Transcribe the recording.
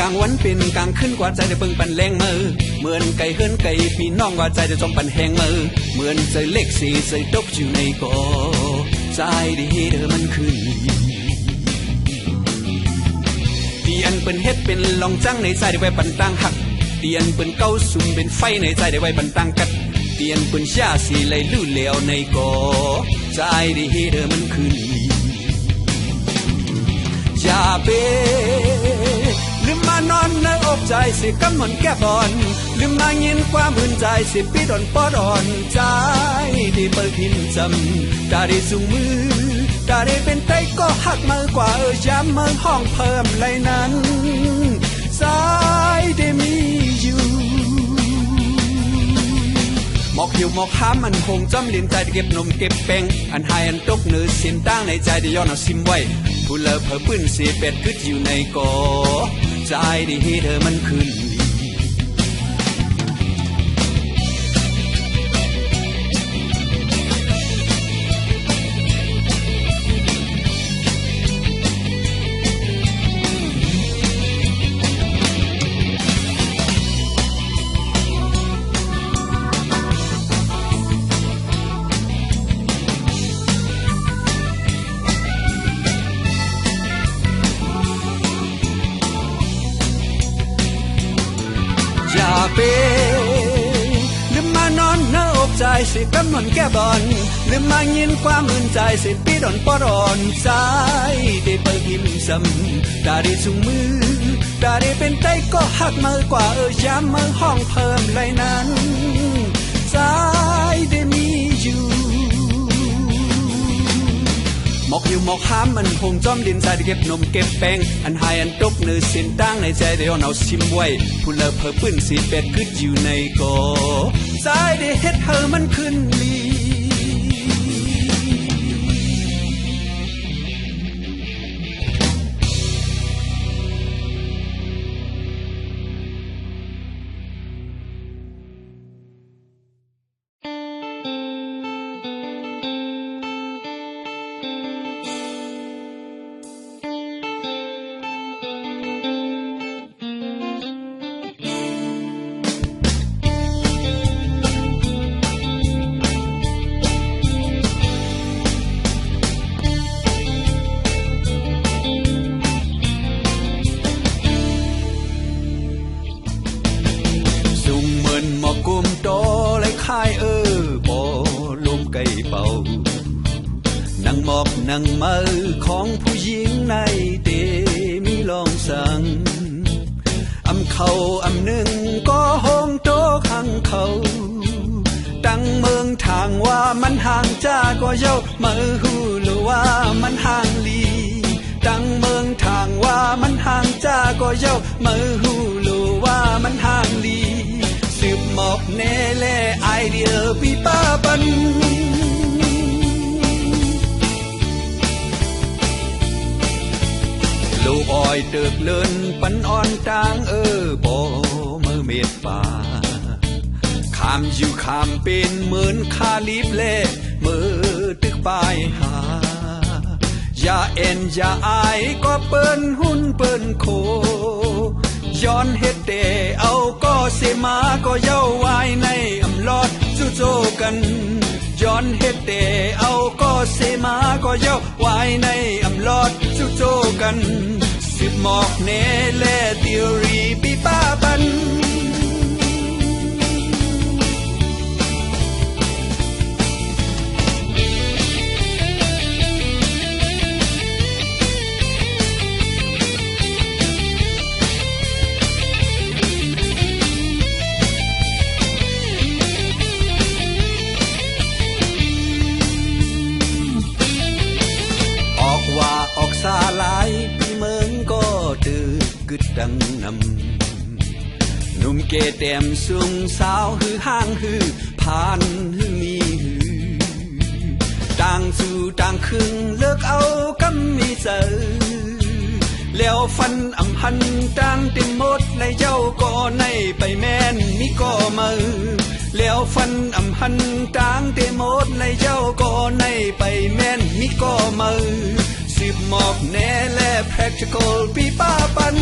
กลางวันเป็นกลางคืนกว่าใจได้เบิ่งปันแรงมือเหมือนไก่เฮิรนไก่พี่น้องว่าใจจะจมปันแหงมือเหมือนใจเล็กสีใจตกอยู่ในกอใจดีเด้อมันขึ้นเตียนเป็นเฮ็ดเป็นลองจังในใจได้ไว้ปันตังหักเตียนเป็นเก้าซุ่มเป็นไฟในใจได้ไว้ปันตังกัดเตียนเป็นชาสีไหลลื่นเหลวในกอใจดีเด้อมันขึ้นอย่าเปลืมมานอนในอกใจสิกำหนดแก้บอนลืมมาเงินความอื่นใจสิปีดอนปอดอนใจที่เปิดพิมพ์จำตาได้สูงมือตาได้เป็นไตก็หักมือกว่าย้ำมือห้องเพิ่มไรนั้นสายได้มีอยู่หมอกหิวหมอกห้ามมันคงจำลิ้นใจเก็บนมเก็บแป้งอันหายอันตกเนื้อเส้นตั้งในใจได้ย้อนเอาซิมไว้ผู้เลิกเผอปื้นสีเป็ดกึดอยู่ในกอใจดีเธอมันขึ้นอย่าเปลืมมานอนเนื้ออกใจสิกำหนดแก้บอนลืมมาเงินความอื่นใจสิปีดอนปอดอนใจได้เปิดพิมพ์ซ้ำตาได้สูงมือตาได้เป็นไตก็หักมือกว่าย้ำมือห้องเพิ่มไรนั้นใจได้มีอยู่หมอกหิวหมอกห้ามมันคงจอมดินใจได้เก็บนมเก็บแป้งอันหายอันตกเนื้อเส้นตั้งในใจได้ย้อนเอาซิมไว้ผู้เลิกเผอปื้นสีเป็ดกึดอยู่ในกอใจได้เฮ็ดเธอมันขึ้นลีหมอกกุมโตเลยค่ายบ่ลมไก่เป่านั่งหมอบนั่งมือของผู้หญิงในเตมีลองสั่งอำเขาอำหนึ่งก็ห้องโตข้างเขาตั้งเมืองทางว่ามันห่างจ้าก็เย้ามือหูหรือว่ามันห่างลีตั้งเมืองทางว่ามันห่างจ้าก็เย้ามือหูหรือว่ามันห่างลีสืบหมอกเนเล่ไอเดียปีป้าปันลูกอ้อยเติกเลินปันอ่อนตางบ่มือเม็ดป่าขามอยู่ขามเป็นเหมือนคาลิบเล่มือตึกปลายหาอย่าเอ็นอย่าอายก็เปิ้นหุ่นเปิ้นโคย้อนเฮ็ดเดเอาก็เสมาก็เย้าไว้ในอำลอดจู่โจกันย้อนเฮ็ดเดเอาก็เสมาก็เย้าไว้ในอำลอดจู่โจกันสืบหมอกเนเล่ติวรีปีป้าปันออกซาลายพี่เมืองก็ตึกกึดดังนำหนุ่มเกเต็มสูงสาวหือห้างหือผ่านหือมีหือต่างสู่ต่างครึ่งเลิกเอากำมีเจอแล้วฟันอำพันต่างเต็มหมดเลยเจ้าก็ในไปแม่นมีก็มือแล้วฟันอำพันต่างเต็มหมดเลยเจ้าก็ในไปแม่นมีก็มือสืบหมอกแน่และ practical ปีป้าปัน